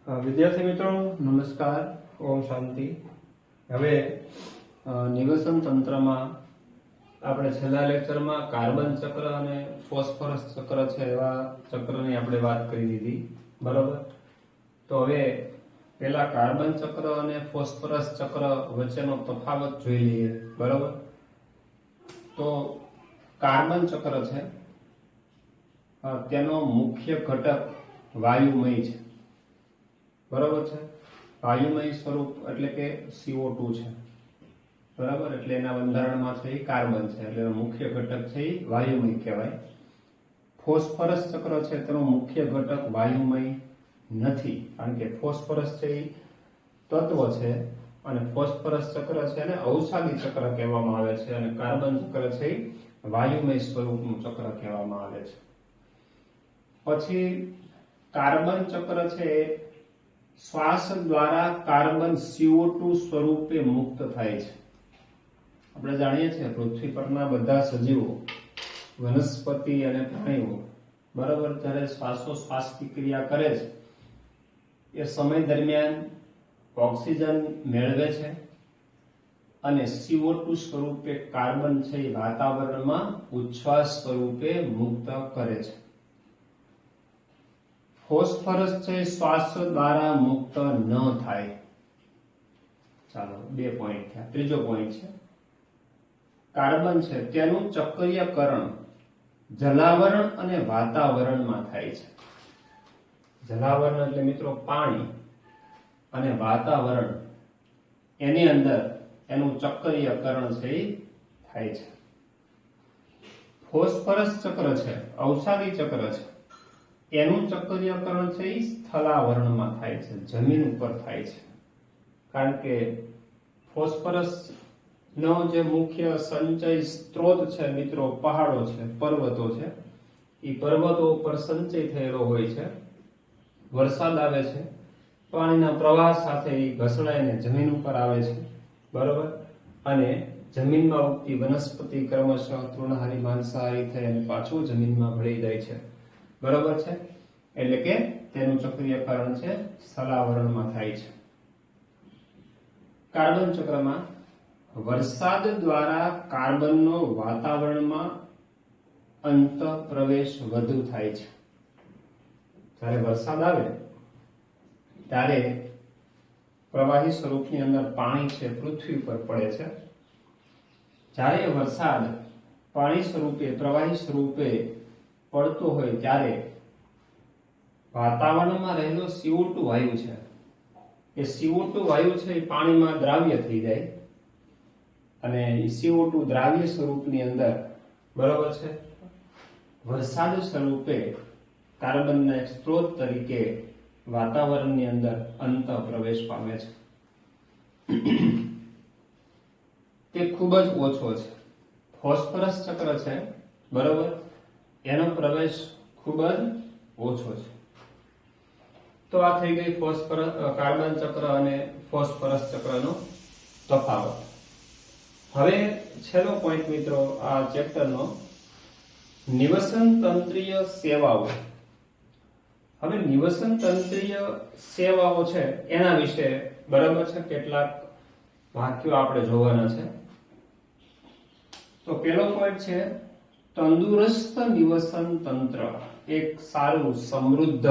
વિદ્યાર્થી મિત્રો નમસ્કાર, ઓમ શાંતિ. હવે નિવસન તંત્રમાં આપણે છેલ્લા લેક્ચરમાં કાર્બન ચક્ર અને ફોસ્ફરસ ચક્ર છે એવા ચક્રની આપણે વાત કરી દીધી, બરાબર. તો હવે પેલા કાર્બન ચક્ર અને ફોસ્ફરસ ચક્ર વચ્ચેનો તફાવત જોઈ લઈએ, બરાબર. તો કાર્બન ચક્ર છે તેનો મુખ્ય ઘટક વાયુમય છે, બરાબર છે. વાયુમય સ્વરૂપ એટલે કે CO2 છે, બરાબર. એટલે એના બંધારણમાં છે એ કાર્બન છે, એટલે એનો મુખ્ય ઘટક છે એ વાયુમય કહેવાય. ફોસ્ફરસ ચક્ર છે તેનો મુખ્ય ઘટક વાયુમય નથી, કારણ કે ફોસ્ફરસ છે એ તત્વ છે અને ફોસ્ફરસ ચક્ર છે એને અવસાદી ચક્ર કહેવામાં આવે છે અને કાર્બન ચક્ર છે એ વાયુમય સ્વરૂપનું ચક્ર કહેવામાં આવે છે. પછી કાર્બન ચક્ર છે શ્વાસ દ્વારા કાર્બન CO2 સ્વરૂપે મુક્ત થાય છે. આપણે જાણીએ છીએ પૃથ્વી પરના બધા સજીવો, વનસ્પતિ અને પ્રાણીઓ, બરાબર, જ્યારે શ્વાસોશ્વાસની ક્રિયા કરે છે એ સમય દરમિયાન ઓક્સિજન મેળવે છે અને CO2 સ્વરૂપે કાર્બન છે એ વાતાવરણમાં ઉચ્છ્વાસ સ્વરૂપે મુક્ત કરે છે. ફોસ્ફરસ છે શ્વાસ દ્વારા મુક્ત ન થાય. ચાલો, 2 પોઈન્ટ થયા. ત્રીજો પોઈન્ટ છે કાર્બન છે તેનું ચક્રીયકરણ જલાવરણ અને વાતાવરણમાં થાય છે. જલાવરણ એટલે મિત્રો પાણી અને વાતાવરણ, એની અંદર એનું ચક્રીયકરણ છે એ થાય છે. ફોસ્ફરસ ચક્ર છે અવસાદી ચક્ર છે, એનું ચક્રીયકરણ છે એ સ્થલાવરણમાં થાય છે, જમીન ઉપર થાય છે. કારણ કે ફોસ્ફરસ નો જે મુખ્ય સંચય સ્ત્રોત છે મિત્રો પહાડો છે, પર્વતો છે. એ પર્વતો ઉપર સંચય થયેલો હોય છે. વરસાદ આવે છે, પાણીના પ્રવાહ સાથે એ ઘસડાઈને જમીન ઉપર આવે છે, બરોબર. અને જમીનમાં ઉગતી વનસ્પતિ ક્રમશઃ તૃણહારી માંસાહારી થઈ અને પાછું જમીનમાં ભળી જાય છે, બરોબર છે. એટલે કે તેનું ચક્રીયકરણ છે સ્થલાવરણમાં થાય છે. કાર્બન ચક્રમાં વરસાદ દ્વારા કાર્બનનો વાતાવરણમાં અંત પ્રવેશ વધુ થાય છે. જ્યારે વરસાદ આવે ત્યારે પ્રવાહી સ્વરૂપની અંદર પાણી છે પૃથ્વી ઉપર પડે છે. જ્યારે વરસાદ પાણી સ્વરૂપે, પ્રવાહી સ્વરૂપે પડતો હોય ત્યારે વાતાવરણમાં રહેલો CO2 વાયુ છે એ CO2 વાયુ છે એ પાણીમાં દ્રાવ્ય થઈ જાય અને CO2 દ્રાવ્ય સ્વરૂપની અંદર, બરાબર છે, વરસાદ સ્વરૂપે કાર્બનના એક સ્ત્રોત તરીકે વાતાવરણની અંદર અંત પ્રવેશ પામે છે. તે ખૂબ જ ઓછો છે. ફોસ્ફરસ ચક્ર છે, બરાબર, એનો પ્રવેશ ખૂબ જ ઓછો છે. તો આ થઈ ગઈ કાર્બન ચક્ર અને ફોસ્ફરસ ચક્રનો તફાવત. હવે છેલ્લો પોઈન્ટ મિત્રો આ ચેપ્ટરનો, નિવસન તંત્રીય સેવાઓ. હવે નિવસન તંત્રીય સેવાઓ છે એના વિશે, બરાબર છે, કેટલાક વાક્યો આપણે જોવાના છે. તો પહેલો પોઈન્ટ છે તંદુરસ્ત નિવસન તંત્ર. એક સારું, સમૃદ્ધ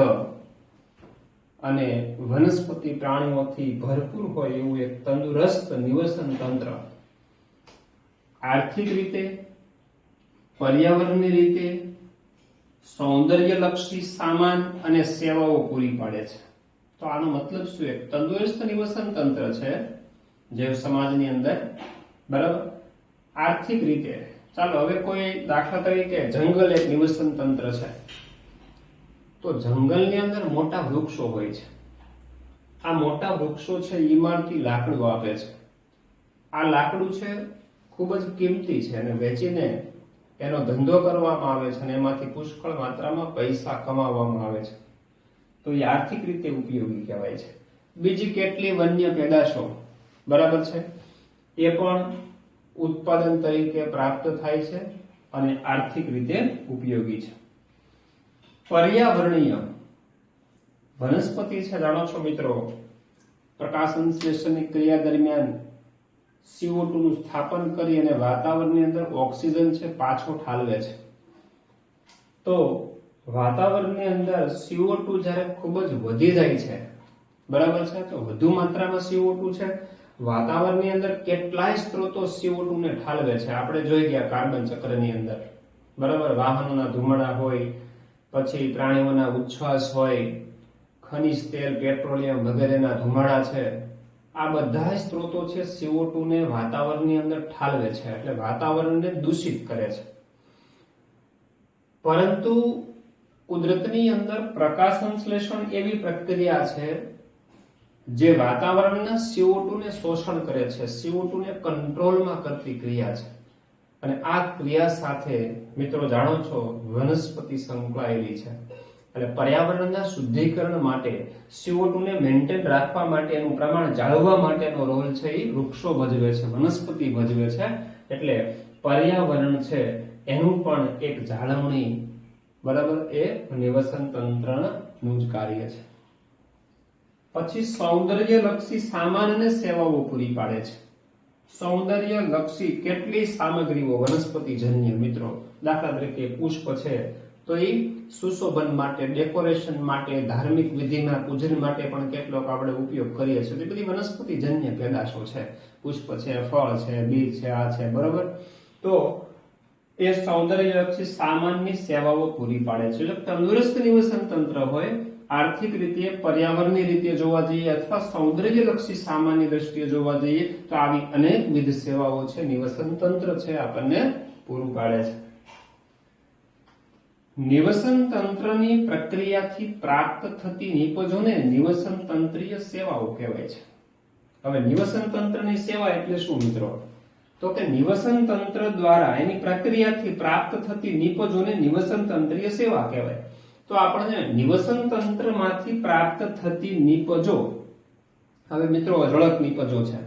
અને વનસ્પતિ પ્રાણીઓથી ભરપૂર હોય એવું એક તંદુરસ્ત નિવસન તંત્ર આર્થિક રીતે, પર્યાવરણની રીતે, સૌંદર્યલક્ષી સામાન અને સેવાઓ પૂરી પાડે છે. તો આનો મતલબ શું? એક તંદુરસ્ત નિવસન તંત્ર છે જે સમાજની અંદર, બરાબર. આર્થિક રીતે, ચાલો હવે કોઈ દાખલા તરીકે જંગલ એક નિવસન તંત્ર છે, તો જંગલની અંદર મોટા વૃક્ષો હોય છે. આ મોટા વૃક્ષો છે ઈમારતી લાકડું આપે છે. આ લાકડું છે ખૂબ જ કિંમતી છે અને વેચીને એનો ધંધો કરવામાં આવે છે અને એમાંથી પુષ્કળ માત્રામાં પૈસા કમાવામાં આવે છે. તો એ આર્થિક રીતે ઉપયોગી કહેવાય છે. બીજી કેટલી વન્ય પેદાશો, બરાબર છે, એ પણ ઉત્પાદન તરીકે પ્રાપ્ત થાય છે અને આર્થિક રીતે ઉપયોગી છે. પર્યાવરણીય વનસ્પતિ છે જાણો છો મિત્રો, પ્રકાશ સંશ્લેષણની ક્રિયા દરમિયાન CO2 નું સ્થાપન કરી અને વાતાવરણની અંદર ઓક્સિજન છે પાછો ઠાલવે છે. તો વાતાવરણની અંદર CO2 જ્યારે ખૂબ જ વધી જાય છે, બરાબર છે, તો વધુ માત્રામાં CO2 છે વાતાવરણની અંદર કેટલાય સ્ત્રોતો CO2 ને ઠાલવે છે. આપણે જોઈ ગયા કાર્બન ચક્રની અંદર, બરાબર, વાહનોના ધુમાડા હોય, પછી પ્રાણીઓના ઉચ્છ્વાસ હોય, ખનિજ તેલ, પેટ્રોલિયમ વગેરેના ધુમાડા છે, આ બધા સ્ત્રોતો છે CO2 ને વાતાવરણની અંદર ઠાલવે છે, એટલે વાતાવરણને દૂષિત કરે છે. પરંતુ કુદરતની અંદર પ્રકાશ સંશ્લેષણ એવી પ્રક્રિયા છે જે વાતાવરણના CO2 ને શોષણ કરે છે, CO2 ને કંટ્રોલમાં કરતી ક્રિયા છે. અને આ ક્રિયા સાથે મિત્રો જાણો છો વનસ્પતિ સંકળાયેલી છે. એટલે પર્યાવરણના શુદ્ધિકરણ માટે, CO2 ને મેન્ટેન રાખવા માટે, એનું પ્રમાણ જાળવવા માટેનો રોલ છે એ વૃક્ષો ભજવે છે, વનસ્પતિ ભજવે છે. એટલે પર્યાવરણ છે એનું પણ એક જાળવણી, બરાબર, એ નિવસન તંત્રનું જ કાર્ય છે. પછી સૌંદર્યલક્ષી સામાન અને સેવાઓ પૂરી પાડે છે. સૌંદર્યલક્ષી કેટલી સામગ્રીઓ વનસ્પતિજન્ય મિત્રો, દાખલા તરીકે પુષ્પ છે તો એ સુશોભન માટે, ડેકોરેશન માટે, ધાર્મિક વિધિના પૂજન માટે પણ કેટલોક આપણે ઉપયોગ કરીએ છીએ. એ બધી વનસ્પતિજન્ય પેદાશો છે, પુષ્પ છે, ફળ છે, બીજ છે, આ છે, બરાબર. તો એ સૌંદર્યલક્ષી સામાનની સેવાઓ પૂરી પાડે છે. એટલે તંદુરસ્ત નિવસન તંત્ર હોય, આર્થિક રીતે, પર્યાવરણની રીતે જોવા જઈએ અથવા સૌંદર્યલક્ષી સામાનની દ્રષ્ટિએ જોવા જઈએ તો આવી અનેકવિધ સેવાઓ છે નિવસન તંત્ર છે આપણને પૂરું પાડે છે. નિવસન તંત્રની પ્રક્રિયાથી પ્રાપ્ત થતી નિપજોને નિવસન તંત્રીય સેવાઓ કહેવાય છે. હવે નિવસન તંત્રની સેવા એટલે શું મિત્રો? તો કે નિવસન તંત્ર દ્વારા એની પ્રક્રિયાથી પ્રાપ્ત થતી નિપજોને નિવસન તંત્રીય સેવા કહેવાય. તો આપણને નિવસન તંત્રમાંથી પ્રાપ્ત થતી નિપજો, હવે મિત્રો અઢળક નિપજો છે.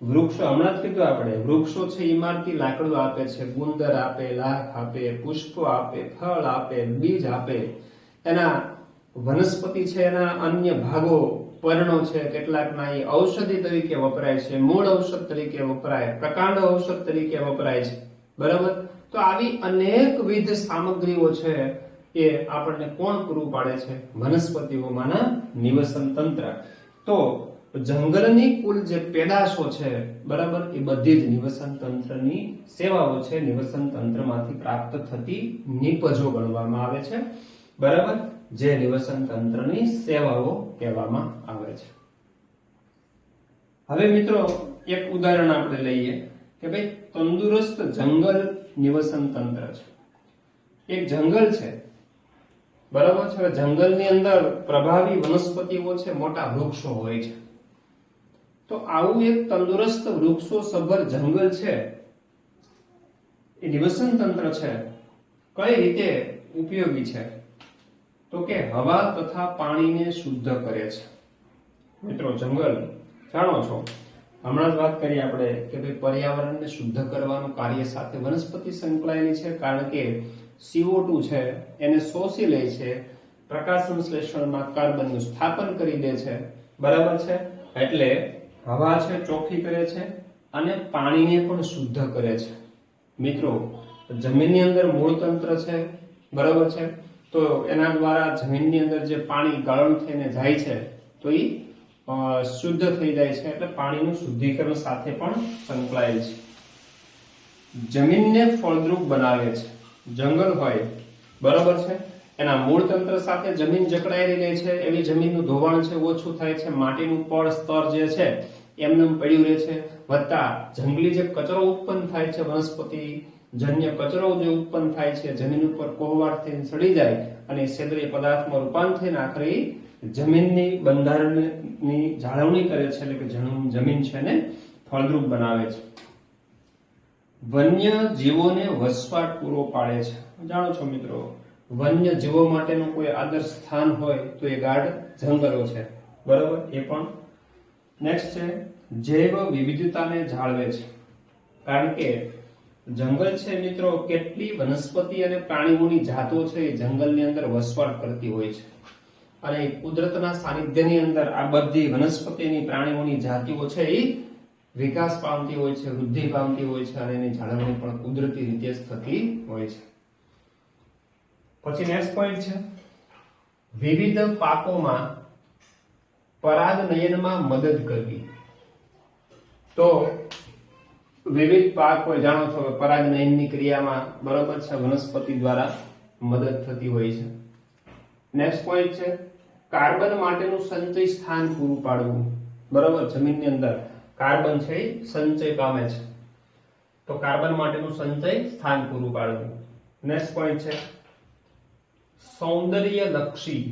વૃક્ષો, હમણાં જ કીધું આપણે, વૃક્ષો છે ઇમારતી લાકડું આપે છે, ગુંદર આપે, લાખ આપે, પુષ્પો આપે, ફળ આપે, બીજ આપે. એના વનસ્પતિ છે એના અન્ય ભાગો, પર્ણો છે કેટલાકના એ ઔષધિ તરીકે વપરાય છે, મૂળ ઔષધ તરીકે વપરાય, પ્રકાંડ ઔષધ તરીકે વપરાય છે, બરાબર. તો આવી અનેકવિધ સામગ્રીઓ છે એ આપણને કોણ પૂરું પાડે છે? વનસ્પતિઓમાંના નિવસન તંત્ર. તો જંગલની કુલ જે પેદાશો છે, બરાબર, એ બધી જ નિવસન તંત્રની સેવાઓ છે, નિવસન તંત્રમાંથી પ્રાપ્ત થતી નિપજો ગણવામાં આવે છે, બરાબર, જે નિવસન તંત્રની સેવાઓ કહેવામાં આવે છે. હવે મિત્રો એક ઉદાહરણ આપણે લઈએ કે ભાઈ તંદુરસ્ત જંગલ નિવસન તંત્ર છે. એક જંગલ છે, બરાબર છે, જંગલની અંદર પ્રભાવી વનસ્પતિઓ છે, મોટા વૃક્ષો હોય છે. તો આવું એક તંદુરસ્ત વૃક્ષો સભર જંગલ છે, એ નિવસન તંત્ર છે, કઈ રીતે ઉપયોગી છે? તો કે હવા તથા પાણીને શુદ્ધ કરે છે. મિત્રો જંગલ જાણો છો, હમણાં જ વાત કરી આપણે કે ભાઈ પર્યાવરણને શુદ્ધ કરવાનું કાર્ય સાથે વનસ્પતિ સંકળાયેલી છે, કારણ કે CO2 છે એને શોષી લે છે, પ્રકાશ સંશ્લેષણમાં કાર્બનનું સ્થાપન કરી દે છે, બરાબર છે. એટલે હવા છે ચોખ્ખી કરે છે અને પાણીને પણ શુદ્ધ કરે છે. મિત્રો જમીનની અંદર મૂળ તંત્ર છે, બરાબર છે, તો એના દ્વારા જમીનની અંદર જે પાણી ગળણ થઈને જાય છે તો એ શુદ્ધ થઈ જાય છે, એટલે પાણીનું શુદ્ધિકરણ સાથે પણ સંકળાયેલ છે. જમીનને ફળદ્રુપ બનાવે છે. જંગલ હોય, બરાબર છે, એના મૂળ તંત્ર સાથે જમીન જકડાયેલી રહે છે, એવી જમીનનું ધોવાણ છે ઓછું થાય છે, માટીનું પડ સ્તર જે છે એમને પડ્યું રહે છે, વત્તા જંગલી જે કચરો ઉત્પન્ન થાય છે, વનસ્પતિ જન્ય કચરો જે ઉત્પન્ન થાય છે, જમીન ઉપર કોહવાટ થઈને સડી જાય અને સેન્દ્રિય પદાર્થમાં રૂપાંતર થઈને આખરે જમીનની બંધારણની જાળવણી કરે છે, એટલે કે જમીન છે ને ફળદ્રુપ બનાવે છે. વન્ય જીવોને વસવાટ પૂરો પાડે છે. જાણો છો મિત્રો, વન્ય જીવો માટેનું કોઈ આદર્શ સ્થાન હોય તો એ ગાઢ જંગલો છે, બરાબર. એ પણ નેક્સ્ટ છે જૈવ વિવિધતાને જાળવે છે, કારણ કે જંગલ છે મિત્રો કેટલી વનસ્પતિ અને પ્રાણીઓની જાતો છે એ જંગલની અંદર વસવાટ કરતી હોય છે. અને કુદરતના સાનિધ્યની અંદર આ બધી વનસ્પતિની પ્રાણીઓની જાતિઓ છે એ વિકાસ પામતી હોય છે, વૃદ્ધિ પામતી હોય છે, અને એની જાળવણી પણ કુદરતી રીતે જ થતી હોય છે. પછી નેક્સ્ટ પોઈન્ટ છે વિવિધ પાકોમાં પરાગનયનમાં મદદ કરવી. તો વિવિધ પાક હોય, જાણો છો કે પરાગનયનની ક્રિયામાં બરોબર છે વનસ્પતિ દ્વારા મદદ થતી હોય છે. નેક્સ્ટ પોઈન્ટ છે કાર્બન માટેનું સંચય સ્થાન પૂરું પાડવું. બરોબર, જમીનની અંદર કાર્બન છે એ સંચય પામે છે, તો કાર્બન માટેનું સંચય સ્થાન પૂરું પાડવું. નેક્સ્ટ પોઈન્ટ છે સૌંદર્યલક્ષી,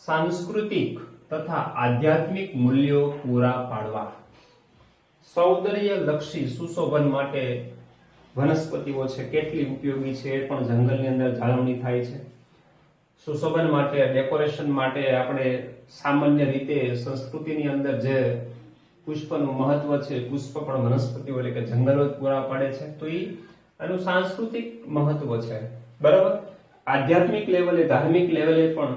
સાંસ્કૃતિક તથા આધ્યાત્મિક મૂલ્યો પૂરા પાડવા. સૌંદર્યલક્ષી સુશોભન માટે વનસ્પતિઓ છે કેટલી ઉપયોગી છે એ પણ જંગલની અંદર જાળવણી થાય છે. સુશોભન માટે, ડેકોરેશન માટે આપણે સામાન્ય રીતે સંસ્કૃતિની અંદર જે પુષ્પનું મહત્વ છે, પુષ્પ પણ વનસ્પતિઓ એટલે કે જંગલો જ પૂરા પાડે છે, તો એ એનું સાંસ્કૃતિક મહત્વ છે. બરાબર, આધ્યાત્મિક લેવલે, ધાર્મિક લેવલે પણ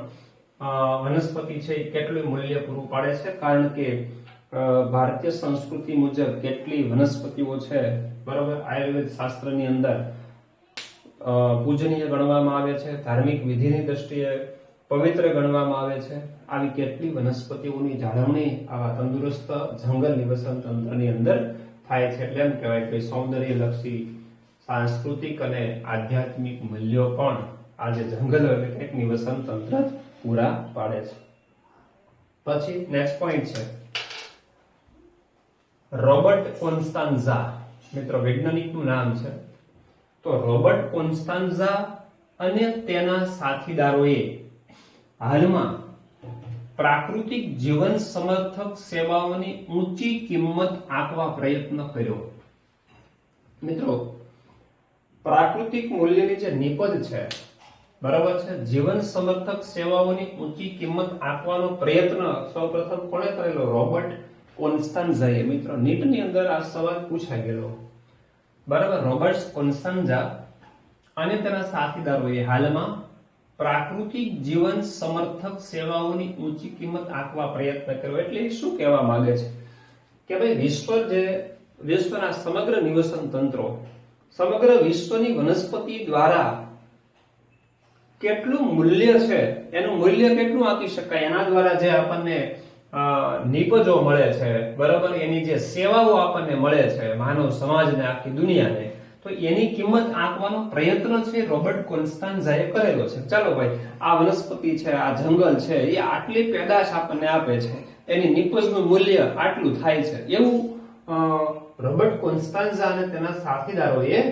વનસ્પતિ છે એ કેટલું મૂલ્ય પૂરું પાડે છે, કારણ કે ભારતીય સંસ્કૃતિ મુજબ કેટલી વનસ્પતિઓ છે બરાબર આયુર્વેદ શાસ્ત્રની અંદર પૂજનીય ગણવામાં આવે છે, ધાર્મિક વિધિની દ્રષ્ટિએ પવિત્ર ગણવામાં આવે છે. આવી કેટલી વનસ્પતિઓની જાળવણી આવા તંદુરસ્ત જંગલ નિવસન તંત્રની અંદર થાય છે. એટલે એમ કહેવાય કે સૌંદર્યલક્ષી, સાંસ્કૃતિક અને આધ્યાત્મિક મૂલ્યો પણ આજે જંગલ એટલે એક નિવસન તંત્ર પૂરા પાડે છે. પછી નેક્સ્ટ પોઈન્ટ છે રોબર્ટ કોન્સ્ટાન્ઝા. મિત્રો વૈજ્ઞાનિકનું નામ છે. તો રોબર્ટ કોન્સ્ટાન્ઝા અને તેના સાથીદારોએ હાલમાં પ્રાકૃતિક જીવન સમર્થક સેવાઓની ઊંચી કિંમત આંકવા પ્રયત્ન કર્યો. મિત્રો પ્રાકૃતિક મૂલ્યની જે નિપજ છે બરાબર છે, જીવન સમર્થક સેવાઓની ઊંચી કિંમત આંકવાનો પ્રયત્ન સૌપ્રથમ કોણે કરેલો? રોબર્ટ કોન્સ્ટાન્ઝાએ. મિત્રો નીટની અંદર આ સવાલ પૂછાઈ ગયેલો. બરાબર, રોબર્ટ કોન્સ્ટાન્ઝા અને તેના સાથીદારોએ હાલમાં પ્રાકૃતિક જીવન સમર્થક સેવાઓની ઊંચી કિંમત આંકવા પ્રયત્ન કર્યો. એટલે શું કહેવા માંગે છે કે ભાઈ વિશ્વના સમગ્ર નિવસન તંત્રો, સમગ્ર વિશ્વની વનસ્પતિ દ્વારા કેટલું મૂલ્ય છે, એનું મૂલ્ય કેટલું આપી શકાય, એના દ્વારા જે આપણને નિપજો મળે છે બરાબર, એની જે સેવાઓ આપણને મળે છે માનવ સમાજને, આખી દુનિયાને, તો એની કિંમત આંકવાનો પ્રયત્ન છે રોબર્ટ કોન્સ્ટાન્ઝાએ કરેલો છે. ચાલો ભાઈ, આ વનસ્પતિ છે, આ જંગલ છે, એ આટલી પેદાશ આપણને આપે છે, એની નિપજનું મૂલ્ય આટલું થાય છે, એવું રોબર્ટ કોન્સ્ટાન્ઝા અને તેના સાથીદારોએ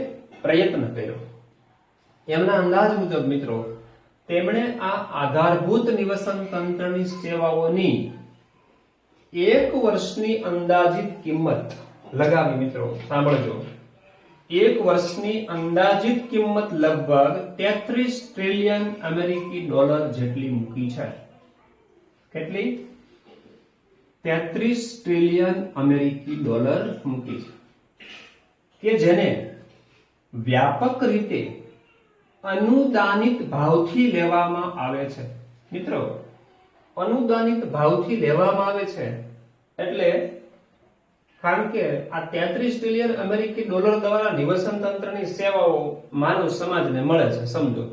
પ્રયત્ન કર્યો. એમના અંદાજ મુજબ મિત્રો તેમણે આ આધારભૂત નિવસન તંત્રની સેવાઓની 1 વર્ષની અંદાજિત કિંમત લગાવી. મિત્રો સાંભળજો, 1 વર્ષની અંદાજિત કિંમત લગભગ 33 ટ્રિલિયન અમેરિકી ડોલર જેટલી મૂકી છે. કેટલી? 33 ટ્રિલિયન અમેરિકી ડોલર મૂકી છે, કે જેને વ્યાપક રીતે અનુદાનિત ભાવથી લેવામાં આવે છે. મિત્રો અનુદાનિત ભાવથી લેવામાં આવે છે એટલે કારણ કે આ 33 ટ્રિલિયન અમેરિકી ડોલર દ્વારા નિવસન તંત્રની સેવાઓ માનવ સમાજને મળે છે. સમજો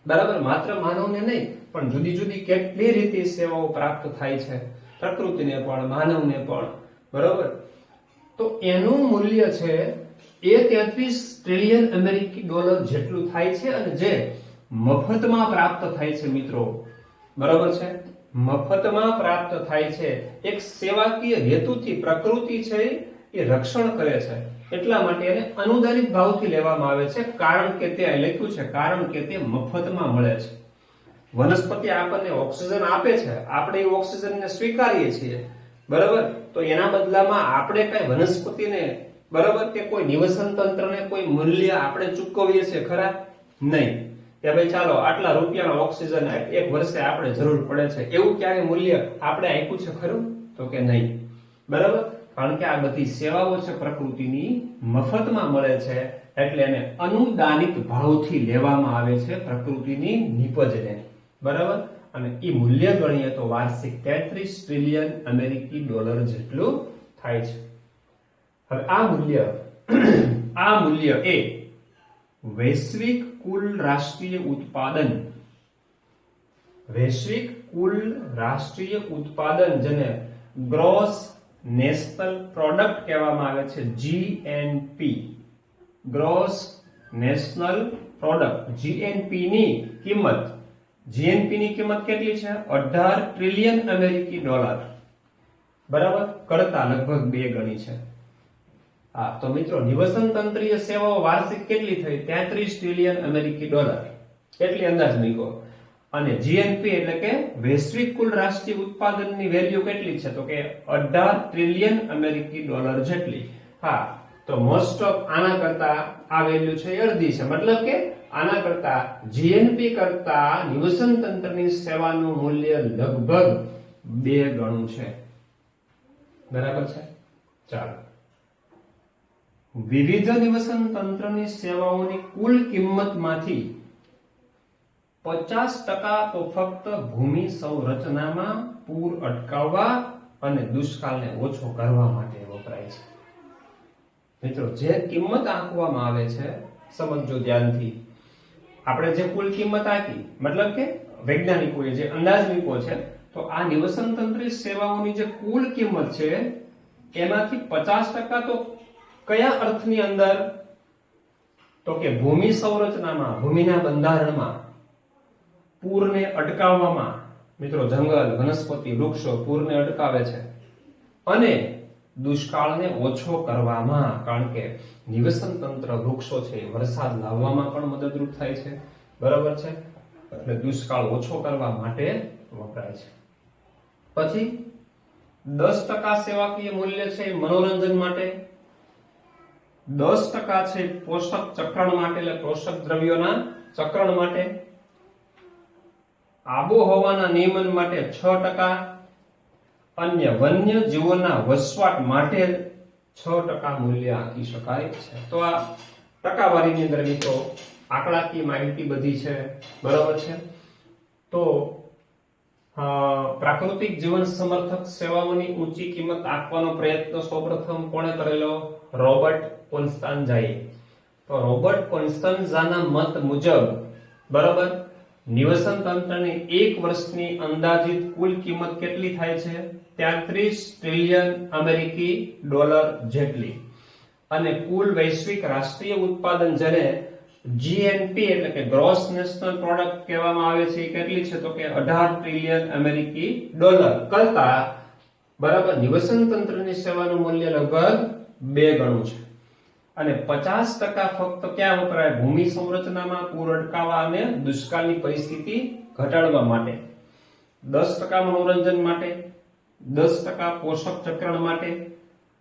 બરાબર, માત્ર માનવને નહીં પણ જુદી જુદી કેટલી રીતે સેવાઓ પ્રાપ્ત થાય છે, પ્રકૃતિને પણ માનવને પણ. બરાબર, તો એનું મૂલ્ય છે એ 33 ટ્રિલિયન અમેરિકી ડોલર જેટલું થાય છે, અને જે મફતમાં પ્રાપ્ત થાય છે. મિત્રો બરાબર છે, મફતમાં પ્રાપ્ત થાય છે. એક સેવાકીય હેતુથી પ્રકૃતિ છે એ રક્ષણ કરે છે, એટલા માટે એને અનુદાનિત ભાવથી લેવામાં આવે છે. કારણ કે તે લખ્યું છે, કારણ કે તે મફતમાં મળે છે. વનસ્પતિ આપણને ઓક્સિજન આપે છે, આપણે એ ઓક્સિજનને સ્વીકારીએ છીએ બરાબર, તો એના બદલામાં આપણે કઈ વનસ્પતિને બરાબર કે કોઈ નિવસન તંત્રને કોઈ મૂલ્ય આપણે ચૂકવીએ છીએ ખરા? નહીં. કે ભાઈ ચાલો આટલા રૂપિયાનો ઓક્સિજન 1 વર્ષે આપણે જરૂર પડે છે, એવું ક્યારે મૂલ્ય આપણે આપ્યું છે ખરું? તો કે નહીં. બરાબર, કારણ કે આ બધી સેવાઓ છે પ્રકૃતિની મફતમાં મળે છે, એટલે એને અનુદાનિત ભાવથી લેવામાં આવે છે પ્રકૃતિની નિપજને. બરાબર, અને એ મૂલ્ય ગણીએ તો વાર્ષિક 33 ટ્રિલિયન અમેરિકી ડોલર જેટલું થાય છે. હવે આ મૂલ્ય એ વૈશ્વિક કુલ રાષ્ટ્રીય ઉત્પાદન જેને ગ્રોસ નેશનલ પ્રોડક્ટ કહેવામાં આવે છે, GNP, gross national product, GNP ની કિંમત કેટલી છે? 18 ટ્રિલિયન અમેરિકી ડોલર, બરાબર, કરતા લગભગ 2 ગણી છે. હા, તો મિત્રો નિવસન તંત્રીય સેવાઓ વાર્ષિક કેટલી થઈ? 33 ટ્રિલિયન અમેરિકી ડોલર. કેટલી અંદાજ મૂક્યો? અને જીએનપી એટલે કે વૈશ્વિક કુલ રાષ્ટ્રીય ઉત્પાદનની વેલ્યુ કેટલી છે? તો કે 18 ટ્રિલિયન અમેરિકી ડોલર જેટલી. હા, તો મોસ્ટ ઓફ આના કરતા આ વેલ્યુ છે અડધી છે, મતલબ કે આના કરતા જીએનપી કરતા નિવસન તંત્રની સેવાનું મૂલ્ય લગભગ 2 ગણું છે. બરાબર છે? ચાલો, વિવિધ નિવસન તંત્રની સેવાઓની કુલ કિંમતમાંથી 50% તો ફક્ત ભૂમિ સંરચનામાં પૂર અટકાવવા અને દુષ્કાળને ઓછો કરવા માટે વપરાય છે. મિત્રો, જે કિંમત આંકવામાં આવે છે, સમજો ધ્યાનથી. આપણે જે કુલ કિંમત આંકી, મતલબ કે વૈજ્ઞાનિકોએ જે અંદાજ મૂક્યો છે, તો આ નિવસન તંત્રી સેવાઓની જે કુલ કિંમત છે એમાંથી 50% તો કયા અર્થની અંદર? તો કે ભૂમિ સંરચનામાં, ભૂમિના બંધારણમાં, પૂરને અટકાવવામાં. મિત્રો, જંગલ, વનસ્પતિ, વૃક્ષો પૂરને અટકાવે છે, અને દુષ્કાળને ઓછો કરવામાં, કારણ કે નિવસન તંત્ર વૃક્ષો છે વરસાદ લાવવામાં પણ મદદરૂપ થાય છે. બરાબર છે? એટલે દુષ્કાળ ઓછો કરવા માટે વપરાય છે. પછી 10% સેવાકીય મૂલ્ય છે મનોરંજન માટે, 10% છે પોષક ચક્રણ માટે, એટલે પોષક દ્રવ્યોના ચક્રણ માટે, આબોહવાના નિયમન માટે 6%, અન્ય વન્ય જીવોના વસવાટ માટે 6% મૂલ્ય આંકી શકાય છે. તો આ ટકાવારીની અંદર મિત્રો આંકડાકીય માહિતી બધી છે. બરાબર છે? તો પ્રાકૃતિક જીવન સમર્થક સેવાઓની ઊંચી કિંમત આપવાનો પ્રયત્ન સૌપ્રથમ કોણે કરેલો? રોબર્ટ કોન્સ્ટાન્ઝાએ. તો રોબર્ટ કોન્સ્ટાન્ઝાના મત મુજબ, બરાબર, નિવસન તંત્રની 1 વર્ષની અંદાજિત કુલ કિંમત કેટલી થાય છે? 33 ટ્રિલિયન અમેરિકી ડોલર જેટલી. અને કુલ વૈશ્વિક રાષ્ટ્રીય ઉત્પાદન જેને જીએનપી એટલે કે ગ્રોસ નેશનલ પ્રોડક્ટ કહેવામાં આવે છે, એ કેટલી છે? તો કે 18 ટ્રિલિયન અમેરિકી ડોલર કરતા, બરાબર, નિવસન તંત્રની સેવાનું મૂલ્ય લગભગ 2 ગણું છે. અને 50% ફક્ત ક્યાં વપરાય? ભૂમિ સંરચનામાં, પૂર અટકાવવા અને દુષ્કાળની પરિસ્થિતિ ઘટાડવા માટે, 10% મનોરંજન માટે, 10% પોષક ચક્રણ માટે,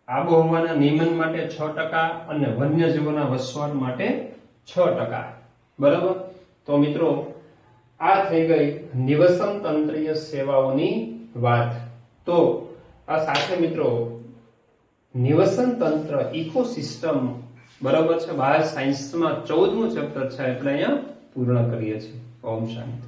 આબોહવાના નિયમન માટે 6% અને વન્યજીવોના વસવાટ માટે 6%. બરાબર? તો મિત્રો, આ થઈ ગઈ નિવસન તંત્રીય સેવાઓની વાત. તો આ સાથે મિત્રો નિવસન તંત્ર, ઇકોસિસ્ટમ, બરાબર છે, બાયો સાયન્સમાં 14મું ચેપ્ટર છે, આપણે અહીંયા પૂર્ણ કરીએ છીએ. ઓમ શાંતિ.